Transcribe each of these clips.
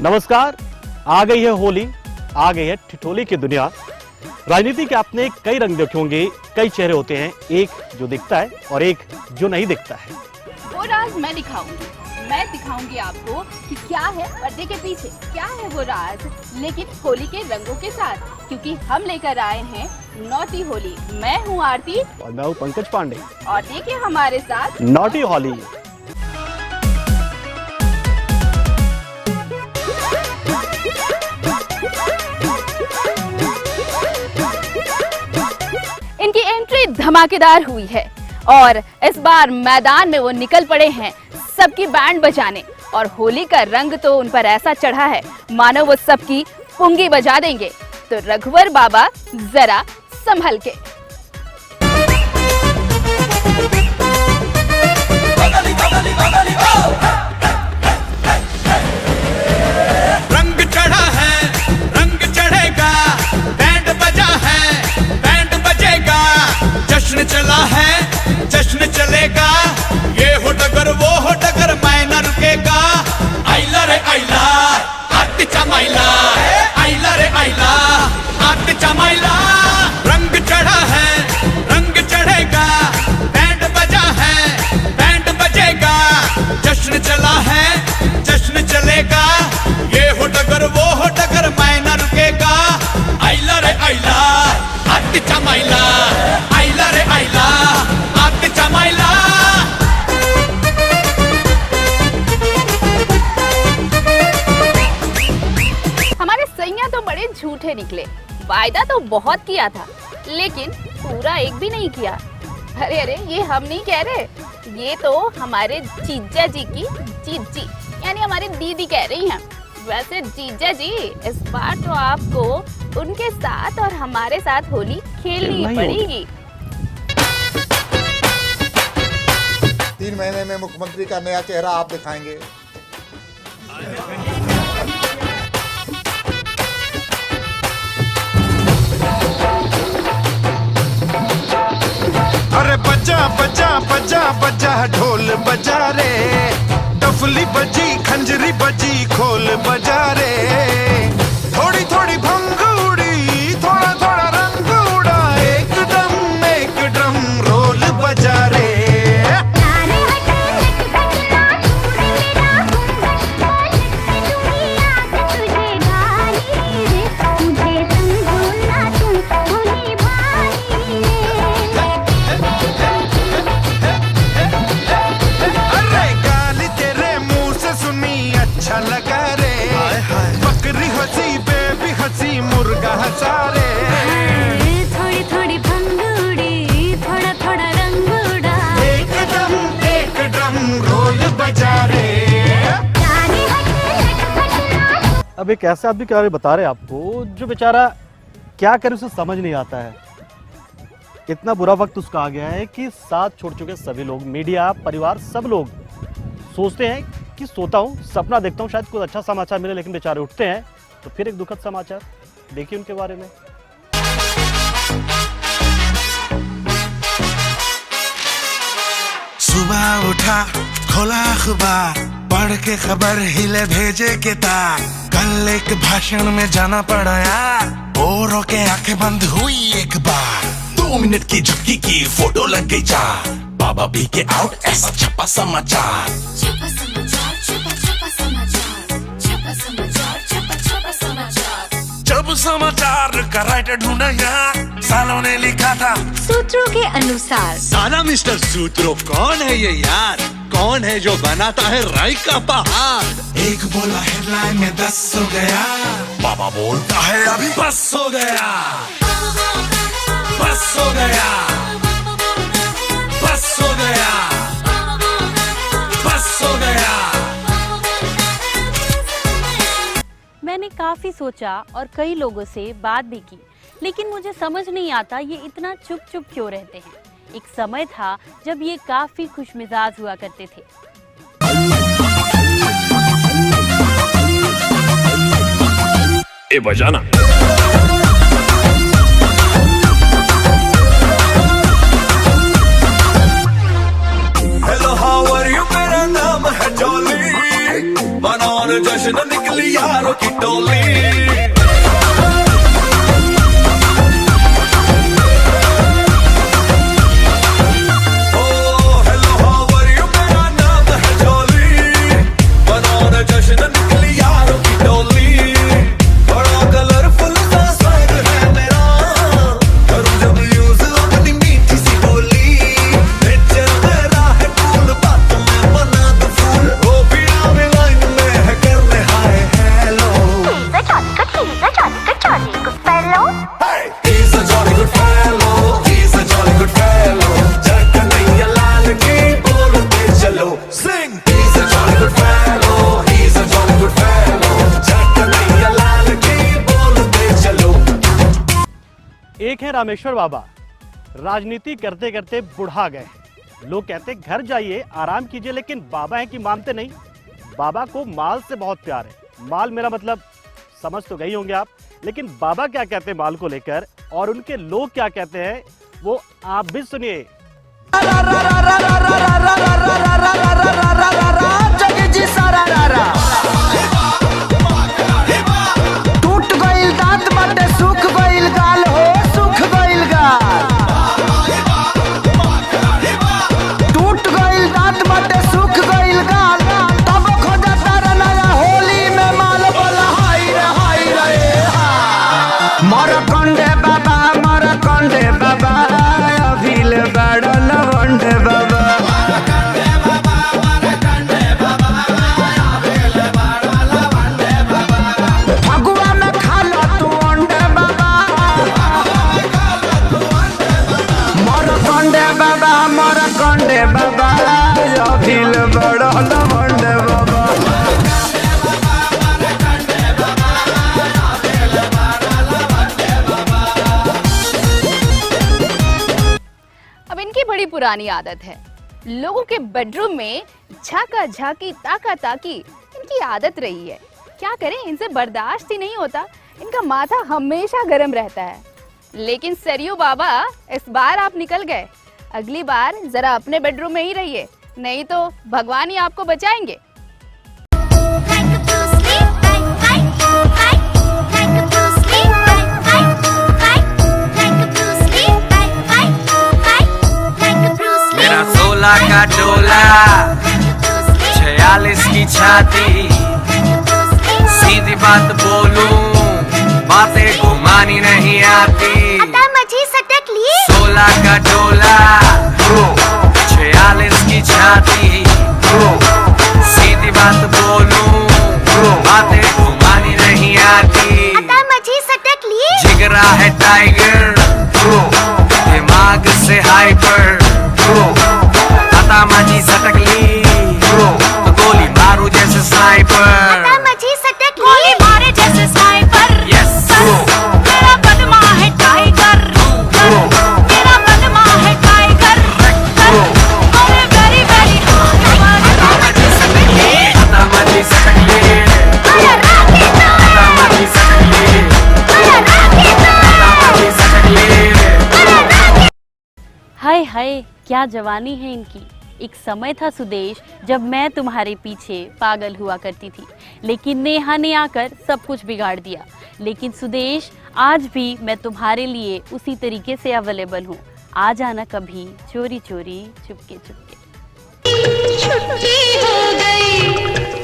नमस्कार। आ गई है होली, आ गई है ठिठोली की दुनिया। राजनीति के आपने कई रंग देखे होंगे, कई चेहरे होते हैं, एक जो दिखता है और एक जो नहीं दिखता है। वो राज मैं दिखाऊंगी आपको कि क्या है पर्दे के पीछे, क्या है वो राज, लेकिन होली के रंगों के साथ, क्योंकि हम लेकर आए हैं नॉटी होली। मैं हूँ आरती और मैं हूँ पंकज पांडे, और देखिए हमारे साथ नॉटी होली। इनकी एंट्री धमाकेदार हुई है और इस बार मैदान में वो निकल पड़े हैं सबकी बैंड बजाने, और होली का रंग तो उन पर ऐसा चढ़ा है मानो वो सबकी पुंगी बजा देंगे। तो रघुवर बाबा जरा संभल के। रंग चढ़ा है, रंग चढ़ेगा, बैंड बजा है, बैंड बजेगा, जश्न चला है, जश्न चलेगा, ये हो डगर वो हो डगर, मैं न रुकेगा। आइला रे आइला, आत चमाइला, आइला रे आइला, आत चमाइला। रंग चढ़ा है, रंग चढ़ेगा, बैंड बजा है, बैंड बजेगा, जश्न चला है, जश्न चलेगा, ये हो डगर वो हो डगर, मैं न रुकेगा। आइला रे आइला, आत चमाइला, आइला रे आइला, आत चमाइला। हमारे सैया तो बड़े झूठे निकले, वायदा तो बहुत किया था लेकिन पूरा एक भी नहीं किया। अरे अरे, ये हम नहीं कह रहे, ये तो हमारे जीजा जी की जीजी यानी हमारी दीदी कह रही हैं। वैसे जीजा जी, इस बार तो आपको उनके साथ और हमारे साथ होली खेलनी पड़ेगी। 3 महीने में मुख्यमंत्री का नया चेहरा आप दिखाएंगे। अरे बजा बजा बजा बजा ढोल बजा रे, डफली बजी खंजरी बजी खोल बजा रे। थोड़ी थोड़ी भंग उड़ी, थोड़ा थोड़ा रंग उड़ा, एक ड्रम रोल बजा रे। अच्छा लगा रे, बकरी हंसी बेबी हंसी मुर्गा हंसा रे। थोड़ी थोड़ी भंग उड़ी, थोड़ा थोड़ा रंग उड़ा, एक ड्रम रोल बजा रे। अब एक ऐसा आदमी के बारे में बता रहे आपको जो बेचारा क्या करे उसे समझ नहीं आता है। इतना बुरा वक्त उसका आ गया है कि साथ छोड़ चुके सभी लोग, मीडिया, परिवार, सब लोग सोचते हैं कि सोता हूँ, सपना देखता हूँ शायद कुछ अच्छा समाचार मिले, लेकिन बेचारे उठते हैं तो फिर एक दुखद समाचार। देखिए उनके बारे में। सुबह उठा, खोला अखबार, पढ़ के खबर हिले भेजे के तार। कल एक भाषण में जाना पड़ा यार, बोरों के आंखें बंद हुई एक बार। 2 मिनट की झपकी की फोटो लग गई 4, बाबा बी के आउट ऐसा छपा समाचार। छपा समाचार, छपा छपा समाचार, छपा समाचार, छपा छपा समाचार। जब समाचार का राइटर ढूंढा यार, सालों ने लिखा था सूत्रों के अनुसार। साला मिस्टर सूत्रो कौन है ये यार, कौन है जो बनाता है राई का पहाड़। एक बोला हेडलाइन में 10 हो गया, बाबा बोलता है अभी बस हो गया, बस हो गया, बस हो गया, बस हो गया। मैंने काफी सोचा और कई लोगों से बात भी की, लेकिन मुझे समझ नहीं आता ये इतना चुप चुप क्यों रहते हैं। एक समय था जब ये काफी खुशमिजाज हुआ करते थे। ए बजाना। हेलो हाउ आर यू, मेरा नाम है जॉली, मनाने जश्न निकली यार हैं रामेश्वर बाबा। राजनीति करते करते बुढ़ा गए। लोग कहते घर जाइए आराम कीजिए, लेकिन बाबा है कि मानते नहीं। बाबा को माल से बहुत प्यार है। माल मेरा मतलब समझ तो गई होंगे आप, लेकिन बाबा क्या कहते हैं माल को लेकर और उनके लोग क्या कहते हैं वो आप भी सुनिए। टूट गइल दांत बाटे सुख गइल गाल हो, सुख गइल गाल। टूट गइल दांत बाटे सुख गइल गाल। तब खोजा तारा नया होली में माल बोला हाय रे मर कंडे बाबा, मर कंडे बाबा, अभिल बड़ लवंडे बाबा। फगुआ में खा लो तू अंडे बाबा, मर कंडे बाबा, मर कंडे बाबा, अभिल बड़ लवंडे बाबा। अब इनकी बड़ी पुरानी आदत है, लोगों के बेडरूम में झाका झाकी ताका ताकी इनकी आदत रही है। क्या करें, इनसे बर्दाश्त ही नहीं होता। इनका माथा हमेशा गर्म रहता है। लेकिन सरयू बाबा, इस बार आप निकल गए। अगली बार जरा अपने बेडरूम में ही रहिए, नहीं तो भगवान ही आपको बचाएंगे। मेरा 16 का डोला, 46 की छाती, सीधी बात बोलूं बातें घुमानी नहीं आती। 16 का डोला, 46 की छाती, सीधी बात बोलूं बातें घुमानी नहीं आती। जिगरा है टाइगर, दिमाग से हाइपर, आता माझी सटकली तो गोली मारू जैसे स्नाइपर। गोली मारे जैसे स्नाइपर। यस, मेरा बदमा है टाइगर, मेरा बदमा है टाइगर। अरे वेरी वेरी आता माझी सटकली, आता माझी सटकली, आता माझी सटकली। हाय हाय, क्या जवानी है इनकी। एक समय था सुदेश जब मैं तुम्हारे पीछे पागल हुआ करती थी, लेकिन नेहा ने आकर सब कुछ बिगाड़ दिया। लेकिन सुदेश, आज भी मैं तुम्हारे लिए उसी तरीके से अवेलेबल हूँ। आ जाना कभी चोरी चोरी, चुपके चुपके। छुट्टी हो गई,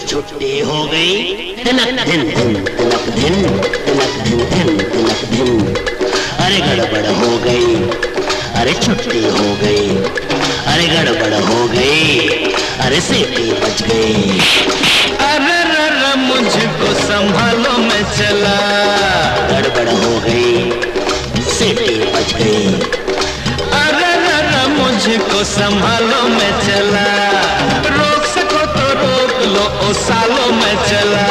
छुट्टी हो गई, तिलक धिन धिन, तिलक धिन, तिलक धिन धिन, तिलक धिन। अरे गड़बड़ हो गई, अरे छुट्टी हो गई, अरे गड़बड़ हो गई, अरे सीटी बच गई। अरे रे मुझको संभालो मैं चला, गड़बड़ हो गई, सीटी बच गई। अरे रे मुझको संभालो मैं चला, रोक सको तो रोक लो ओ सालो मैं चला।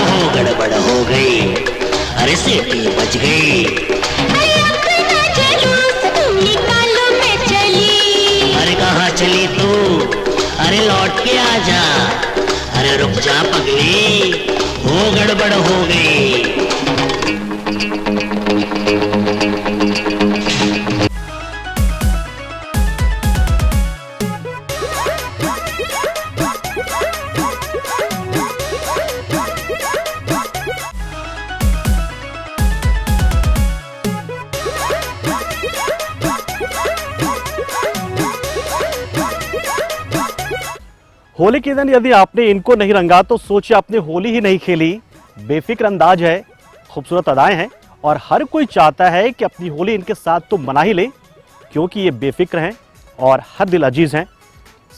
हो गड़बड़ हो गई, अरे सीटी बच गई। अरे कहाँ चली तू, अरे लौट के आ जा, अरे रुक जा पगली, हो गड़बड़ हो गई। होली के दिन यदि आपने इनको नहीं रंगा तो सोचिए आपने होली ही नहीं खेली। बेफिक्र अंदाज है, खूबसूरत अदाएं हैं और हर कोई चाहता है कि अपनी होली इनके साथ तो मना ही ले, क्योंकि ये बेफिक्र हैं और हर दिल अजीज हैं।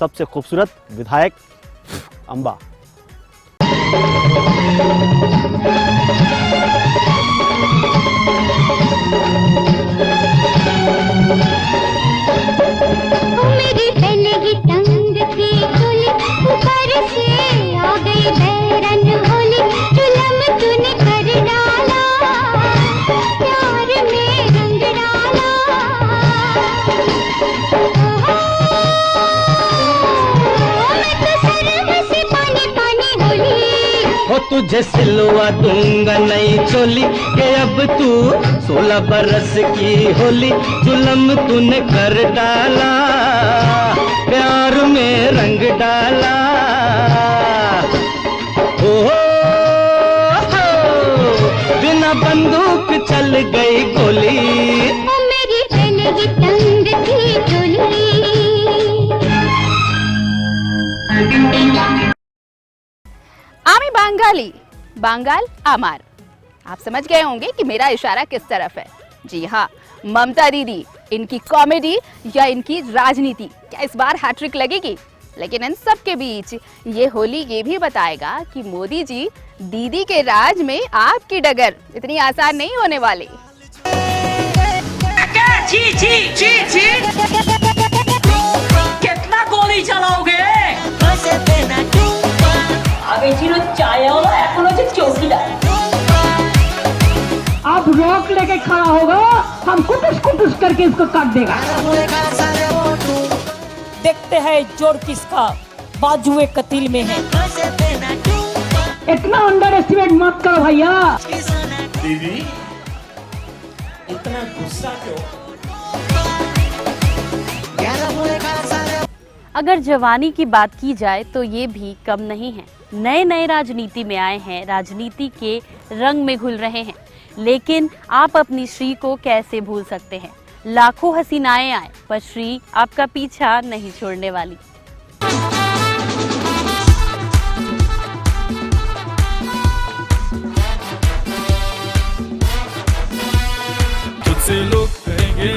सबसे खूबसूरत विधायक अंबा। मेरी पहले टंग की चोली ऊपर से आ गई बैरन होली, जुलम तूने कर डाला, प्यार में रंग डाला। तुझे सिलवा दूंगा नई चोली के अब तू 16 बरस की होली जुल्म तूने कर डाला प्यार में रंग डाला ओ हो, बिना बंदूक चल गई गोली ओ मेरी पहले तंग थी चोली। आमी बांगाली बांगाल आमार। आप समझ गए होंगे कि मेरा इशारा किस तरफ है। जी हाँ, ममता दीदी, इनकी कॉमेडी या इनकी राजनीति, क्या इस बार हैट्रिक लगेगी? लेकिन इन सब के बीच ये होली ये भी बताएगा कि मोदी जी दीदी के राज में आपकी डगर इतनी आसान नहीं होने वाली। जी जी जी जी कितना गोली चलाओगे? आगे ছিল চায়ওয়ালা এখন হচ্ছে চৌকিদার। अब रोक लेके खड़ा होगा, हम कुटुस कुटुस करके इसको काट देगा। देखते हैं जोर किसका बाजुए कतील में है। इतना अंडर एस्टिमेट मत करो भैया। दीदी इतना गुस्सा क्यों? अगर जवानी की बात की जाए तो ये भी कम नहीं है। नए नए राजनीति में आए हैं, राजनीति के रंग में घुल रहे हैं, लेकिन आप अपनी श्री को कैसे भूल सकते हैं? लाखों हसीनाएं आए पर श्री आपका पीछा नहीं छोड़ने वाली। तुझसे लोग कहेंगे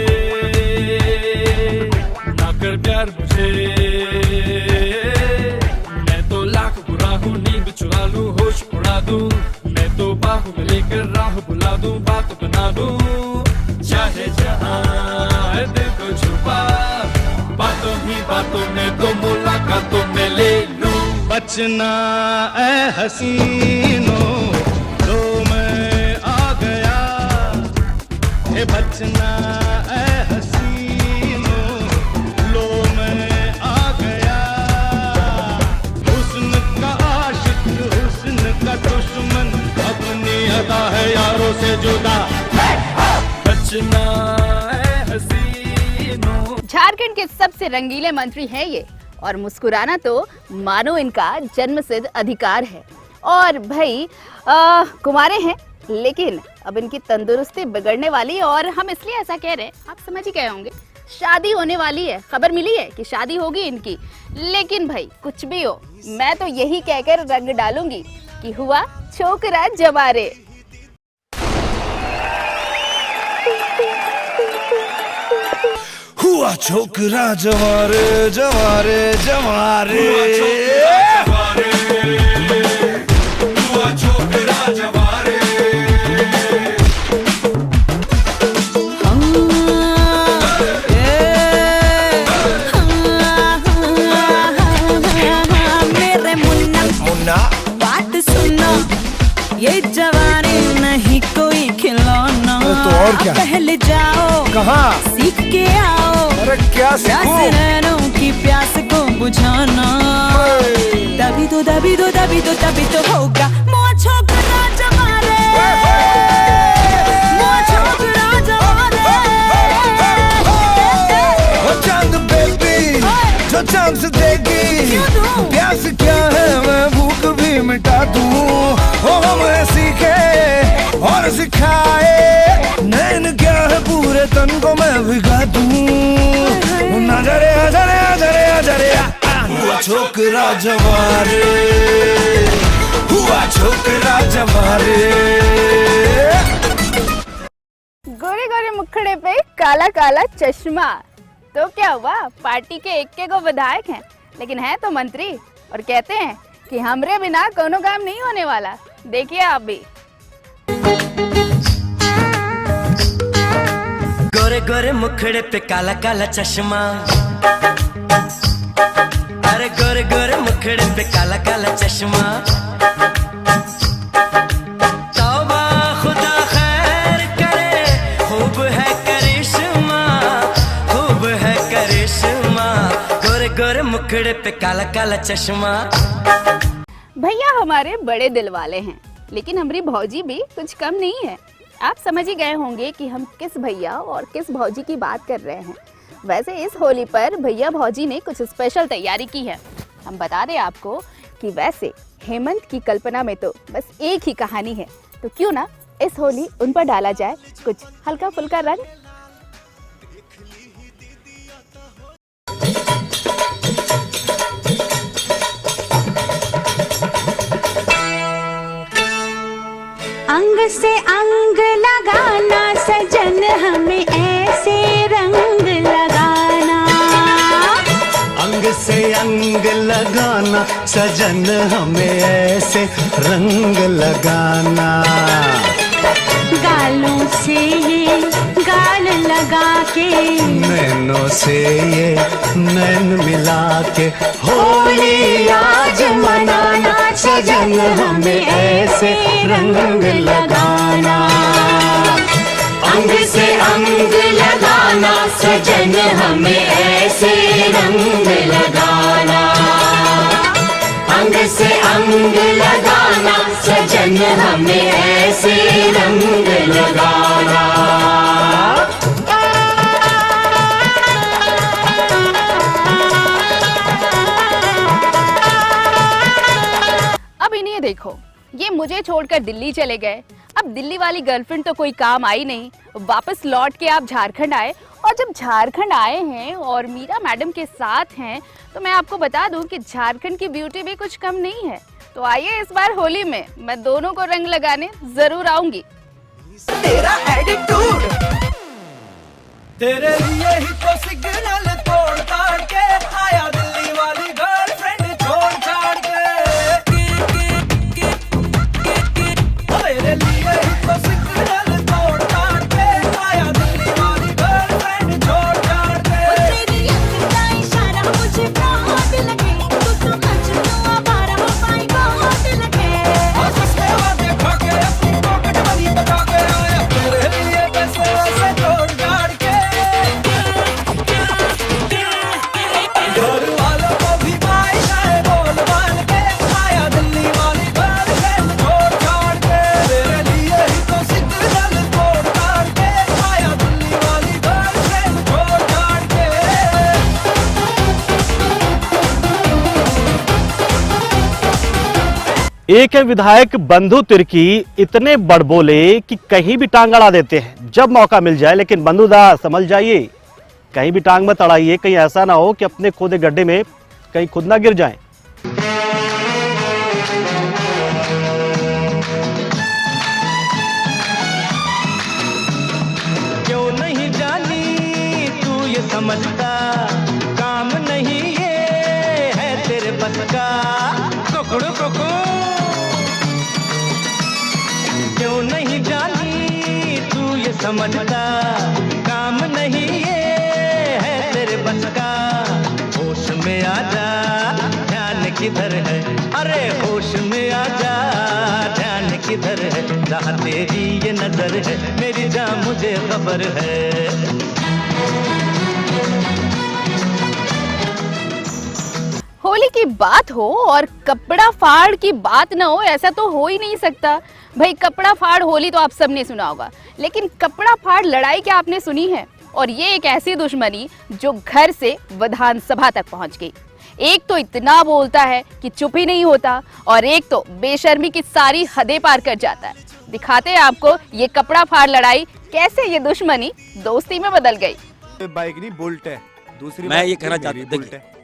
ना कर प्यार मुझे, मैं तो लाख बुरा हूँ, नींद चुरा लूं, होश उड़ा दूं, मैं तो बाहों में लेकर राह बुला दूं, बात बना दूं, चाहे जहां है दिल को छुपा, बातों ही बातों में तो मुलाकातों में ले लूं। बचना ए हसीनों लो मैं आ गया, हे बचना ए हसीनों लो मैं आ गया, हुस्न का आशिक हुस्न का दुश्मन अपनी अदा है यारों से जुदा, बचना ए हसीनों। झारखंड के सबसे रंगीले मंत्री हैं ये, और मुस्कुराना तो मानो इनका जन्मसिद्ध अधिकार है। और भाई कुंवारे हैं, लेकिन अब इनकी तंदुरुस्ती बिगड़ने वाली, और हम इसलिए ऐसा कह रहे हैं, आप समझ ही गए होंगे, शादी होने वाली है। खबर मिली है कि शादी होगी इनकी। लेकिन भाई कुछ भी हो, मैं तो यही कहकर रंग डालूंगी कि हुआ छोकरा जवारे। हुआ छोकरा जवारे जवारे जवारे, हुआ छोकरा जवारे, मेरे मुन्ना मुन्ना बात सुनो, ये जवानी नहीं कोई खिलौना। तो और क्या? पहले जाओ कहाँ? सीख के आओ, अरे क्या सीखूं? प्यास नैनों की प्यास को बुझाना, तभी तो तभी तो तभी तो तभी तो होगा मोह छोकरा जवारे, मोह छोकरा जवारे। ओ चांद बेबी जो चांद से देगी, प्यास क्या है मैं भूख भी मिटा दूं, ओ हमें सीखे और सिखाए, नैन क्या है पूरे तन को मैं भिगा दूं, नजरे नजरे नजरे नजरे। हुआ छोकरा जवारे, हुआ छोकरा जवारे। गोरे गोरे मुखड़े पे काला काला चश्मा, तो क्या हुआ? पार्टी के एक को विधायक हैं, लेकिन हैं तो मंत्री, और कहते हैं कि हमरे बिना कोनो काम नहीं होने वाला। देखिए आप भी। गोरे गोरे मुखड़े पे काला काला चश्मा, अरे गोरे गोरे मुखड़े पे काला काला चश्मा, तौबा खुदा खैर करे, खूब है करिश्मा, खूब है करिश्मा, गोरे गोरे मुखड़े पे काला काला चश्मा। भैया हमारे बड़े दिल वाले हैं, लेकिन हमारी भौजी भी कुछ कम नहीं है। आप समझ ही गए होंगे कि हम किस भैया और किस भौजी की बात कर रहे हैं। वैसे इस होली पर भैया भौजी ने कुछ स्पेशल तैयारी की है। हम बता दें आपको कि वैसे हेमंत की कल्पना में तो बस एक ही कहानी है, तो क्यों ना इस होली उन पर डाला जाए कुछ हल्का फुल्का रंग। अंग से अंग लगाना सजन हमें ऐसे रंग लगाना। अंग से अंग लगाना सजन हमें ऐसे रंग लगाना। गालों से ये गाल लगा के, नैनों से ये नैन मिला के होली आज मनाना सजन हमें ऐसे रंग लगाना। अंग से अंग लगाना सजन हमें ऐसे रंग लगाना। अंग से अंग लगाना सजन हमें ऐसे रंग लगाना। अब इन्हें देखो, ये मुझे छोड़कर दिल्ली चले गए। अब दिल्ली वाली गर्लफ्रेंड तो कोई काम आई नहीं। वापस लौट के आप झारखंड आए, और जब झारखंड आए हैं और मीरा मैडम के साथ हैं, तो मैं आपको बता दूं कि झारखंड की ब्यूटी भी कुछ कम नहीं है। तो आइए इस बार होली में मैं दोनों को रंग लगाने जरूर आऊंगी। तेरा एटीट्यूड, तेरे लिए ही तो सिग्नल तोड़ ताड़ के आया दिल्ली वाली गर्लफ्रेंड छोड़ छाड़ के। तेरे लिए ही तो सिग्नल तोड़ ताड़ के आया दिल्ली वाली गर्लफ्रेंड छोड़ छाड़ के। तेरी अखियों का इशारा मुझे बहुत लगे, तू तो मजनू आवारा पाई बहुत लगे। और उसके बाद देखा के अपनी पॉकेट मनी बचा के आया तेरे लिए पैसे वैसे तोड़ छाड़ के। घर वालों को भी बाइशाए बोल बाल के आया दिल्ली वाली गर्लफ्रेंड छोड़ छाड़ के। तेरे लिए ही तो सिग्नल तोड़ ताड़ के आया दिल्ली वाली गर्लफ्रेंड छोड़ छाड़ के। एक है विधायक बंधु तिर्की, इतने बड़बोले कि कहीं भी टांग अड़ा देते हैं जब मौका मिल जाए। लेकिन बंधुदा समझ जाइए, कहीं भी टांग मत अड़ाइए, कहीं ऐसा ना हो कि अपने खोदे गड्ढे में कहीं खुद ना गिर जाएं। क्यों नहीं जानी तू ये समझता, काम नहीं ये है तेरे बस का। कुकड़ू कुकू, क्यों नहीं जानी तू ये समझता, काम नहीं ये है तेरे बस का। होश में आजा, ध्यान किधर है, अरे होश में आजा, ध्यान किधर है। जहाँ तेरी ये नजर है मेरी जान मुझे खबर है। होली की बात हो और कपड़ा फाड़ की बात ना हो, ऐसा तो हो ही नहीं सकता। भाई कपड़ा फाड़ होली तो आप सबने सुना होगा, लेकिन कपड़ा फाड़ लड़ाई क्या आपने सुनी है? और ये एक ऐसी दुश्मनी जो घर से विधानसभा तक पहुंच गई। एक तो इतना बोलता है कि चुप ही नहीं होता, और एक तो बेशर्मी की सारी हदें पार कर जाता है। दिखाते हैं आपको ये कपड़ा फाड़ लड़ाई कैसे ये दुश्मनी दोस्ती में बदल गई। बाइक नहीं बुलेट है। दूसरी मैं ये कहना चाहता हूँ,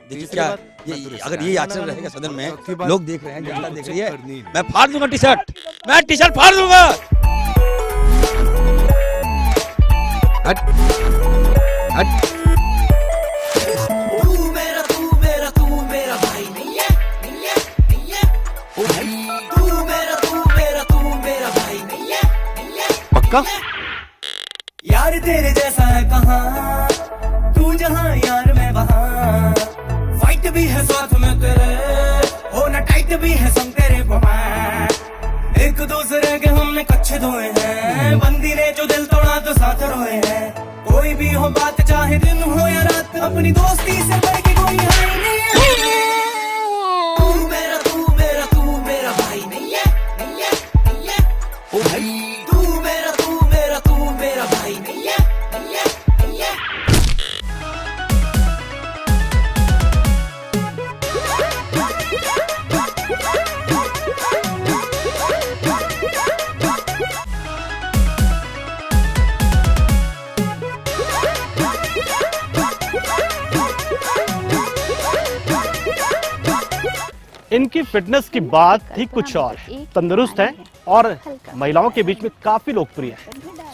देखिए क्या ये अगर ये आचरण रहेगा सदन में, लोग देख रहे हैं, जनता देख रही है, मैं फाड़ दूंगा टी शर्ट, मैं टी शर्ट फाड़ दूंगा। हट हट। तू मेरा भाई नहीं है, नहीं है, नहीं है। ओ भाई तू मेरा भाई नहीं है, नहीं है। पक्का यार तेरे जैसा है कहाँ, तू जहाँ यार मैं वहाँ। फाइट भी है साथ में तेरे, हो ना टाइट भी है संग तेरे बाबा। एक दूसरे के हमने कच्चे धोए हैं, बंदी ने जो दिल तोड़ा तो साथ रोए हैं। कोई भी हो बात चाहे दिन हो या रात, अपनी दोस्ती से बढ़ के कोई है नहीं। तू मेरा इनकी फिटनेस की बात ही कुछ और है। तंदुरुस्त हैं और महिलाओं के बीच में काफी लोकप्रिय है।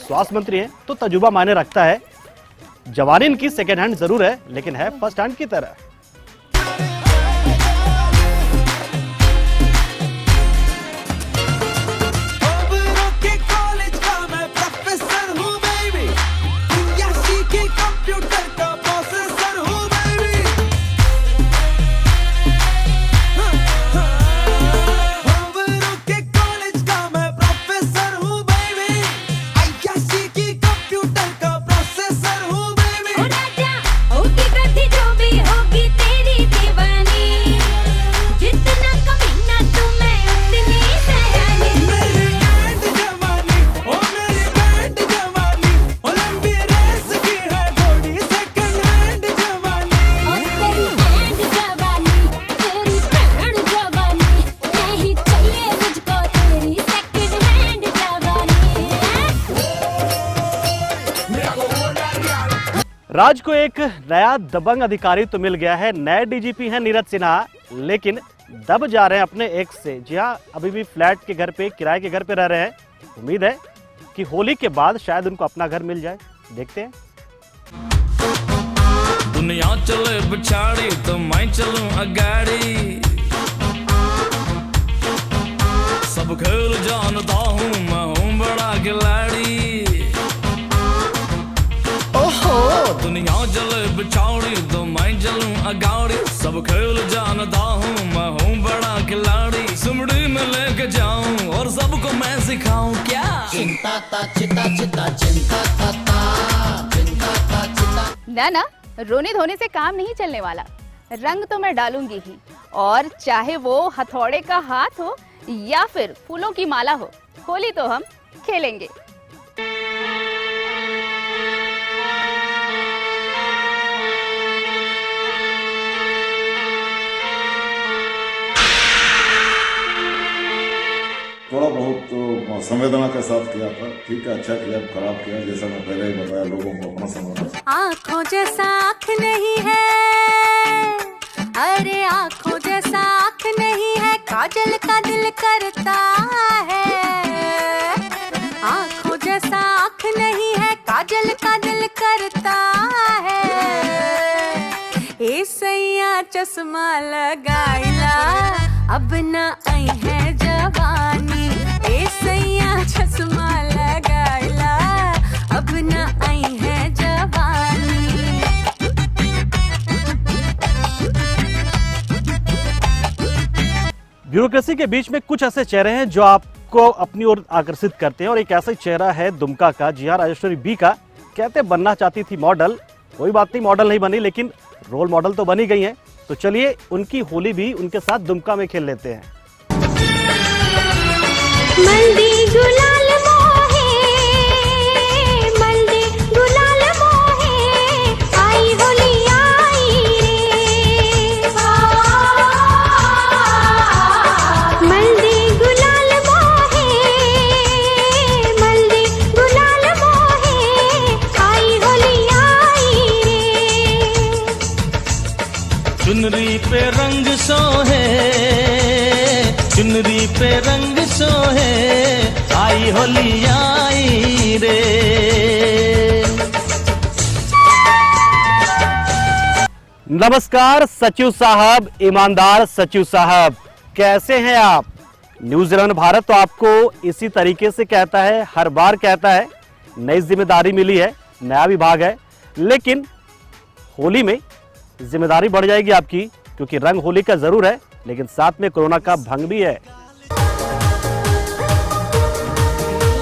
स्वास्थ्य मंत्री हैं तो तजुर्बा मायने रखता है। जवानी इनकी सेकेंड हैंड जरूर है, लेकिन है फर्स्ट हैंड की तरह। राज को एक नया दबंग अधिकारी तो मिल गया है। नए डीजीपी हैं नीरज सिन्हा, लेकिन दब जा रहे हैं अपने एक्स से। जी हाँ, अभी भी फ्लैट के घर पे, किराए के घर पे रह रहे हैं। उम्मीद है कि होली के बाद शायद उनको अपना घर मिल जाए। देखते हैं। दुनिया चले बिछाड़ी तो मैं चलूं अगाड़ी, सब खेल जानता हूँ, मैं हूँ बड़ा खिलाड़ी। ओहो, दुनिया चले बिछाड़ी तो मैं चलूं अगाड़ी, सब खेल जानता हूँ, मैं हूँ बड़ा खिलाड़ी। सुमड़ी में लेके जाऊं और सबको मैं सिखाऊं क्या? चिंता ता चिता चिता चिंता ता चिंता ता चिता। ना ना, रोने धोने से काम नहीं चलने वाला। रंग तो मैं डालूंगी ही, और चाहे वो हथौड़े का हाथ हो या फिर फूलों की माला हो, होली तो हम खेलेंगे। थोड़ा बहुत तो संवेदना के साथ किया था। ठीक है, अच्छा किया, खराब किया, जैसा मैं पहले ही बताया, लोगों को अपना समझना। आँखों जैसा आँख नहीं है, अरे आँखों जैसा आँख नहीं है, काजल का दिल करता है। आँखों जैसा आँख नहीं है, काजल का दिल करता है। ए सैया चश्मा लगाइला, अब ना आई है जवानी। ए सैया चश्मा लगाइला, अब ना आई है जवानी। ब्यूरोक्रेसी के बीच में कुछ ऐसे चेहरे हैं जो आपको अपनी ओर आकर्षित करते हैं, और एक ऐसा ही चेहरा है दुमका का। जी हाँ, राजेश्वरी बी का। कहते बनना चाहती थी मॉडल, कोई बात नहीं, मॉडल नहीं बनी, लेकिन रोल मॉडल तो बनी गई हैं। तो चलिए उनकी होली भी उनके साथ दुमका में खेल लेते हैं। मल्दी गुलाल मोहे, मल्दी गुलाल मोहे, आई होली आई रे। मल्दी गुलाल मोहे, मल्दी गुलाल मोहे, आई होली आई रे। चुनरी पे रंग सोहे, चुनरी पे रंग सोहे, आई होली आई रे। नमस्कार सचिव साहब, ईमानदार सचिव साहब, कैसे हैं आप? न्यूज 11 भारत तो आपको इसी तरीके से कहता है, हर बार कहता है। नई जिम्मेदारी मिली है, नया विभाग है, लेकिन होली में जिम्मेदारी बढ़ जाएगी आपकी, क्योंकि रंग होली का जरूर है, लेकिन साथ में कोरोना का भंग भी है।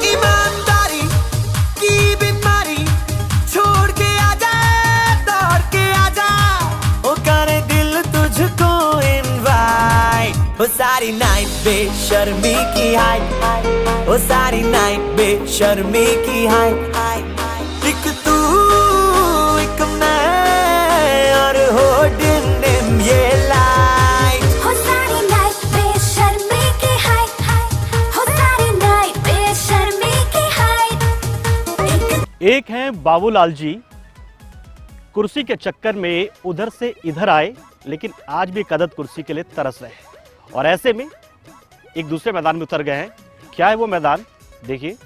ईमानदारी की बीमारी छोड़ के आजा, दौड़ के आजा, ओ करे दिल तुझको इनवाइट। ओ सारी नाइट बेशर्मी की हाइट, ओ सारी नाइट बेशर्मी की हाइट। एक तू एक मैं और हो डिम डिम ये लाइट। हो सारी नाइट बेशर्मी की हाइट, हो सारी नाइट बेशर्मी की हाइट। एक हैं बाबूलाल जी, कुर्सी के चक्कर में उधर से इधर आए, लेकिन आज भी कदद कुर्सी के लिए तरस रहे हैं। और ऐसे में एक दूसरे मैदान में उतर गए हैं। क्या है वो मैदान, देखिए।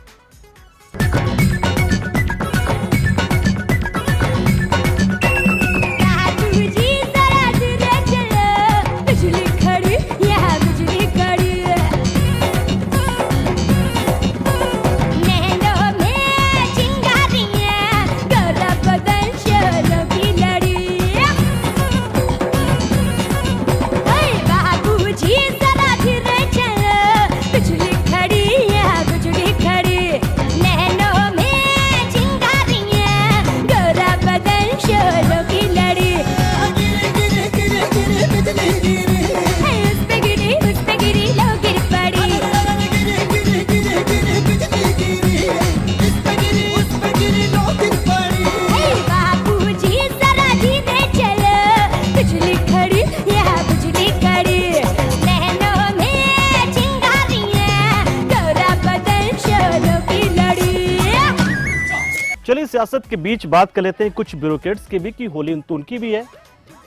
चलिए सियासत के बीच बात कर लेते हैं कुछ ब्यूरोक्रेट्स की भी, कि होली तो उनकी भी है।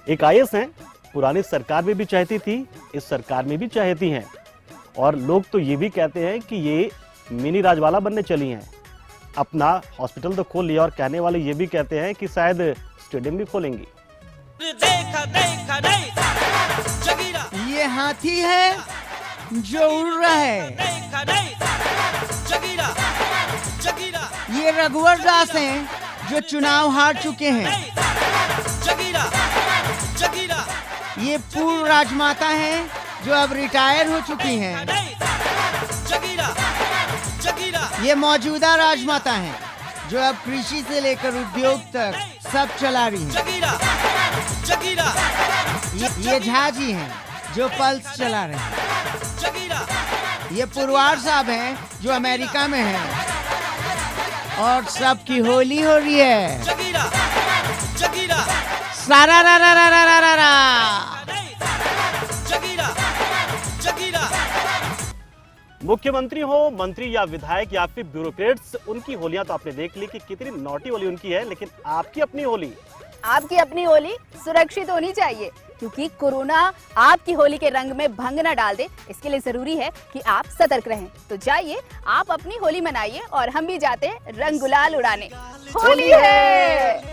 एक आईएएस हैं, पुरानी सरकार में भी चाहती थी, इस सरकार में भी चाहती हैं, और लोग तो ये भी कहते हैं कि ये मिनी राजवाला बनने चली हैं। अपना हॉस्पिटल तो खोल लिया और कहने वाले ये भी कहते हैं कि शायद स्टेडियम भी खोलेंगी। ये हाथी है जो उड़ रहा है, ये रघुवर दास हैं जो चुनाव हार चुके हैं, ये पूर्व राजमाता हैं जो अब रिटायर हो चुकी हैं, ये मौजूदा राजमाता हैं जो अब कृषि से लेकर उद्योग तक सब चला रही हैं, ये झा जी हैं जो पल्स चला रहे हैं, ये पुरवार साहब हैं जो अमेरिका में हैं, और सबकी होली हो रही है। सारा रा रा रा रा रा रा। मुख्यमंत्री हो, मंत्री या विधायक या फिर ब्यूरोक्रेट्स, उनकी होलियां तो आपने देख ली कि कितनी नॉटी होली उनकी है, लेकिन आपकी अपनी होली, आपकी अपनी होली सुरक्षित होनी चाहिए, क्योंकि कोरोना आपकी होली के रंग में भंग न डाल दे। इसके लिए जरूरी है कि आप सतर्क रहें। तो जाइए, आप अपनी होली मनाइए और हम भी जाते हैं रंग गुलाल उड़ाने। होली है।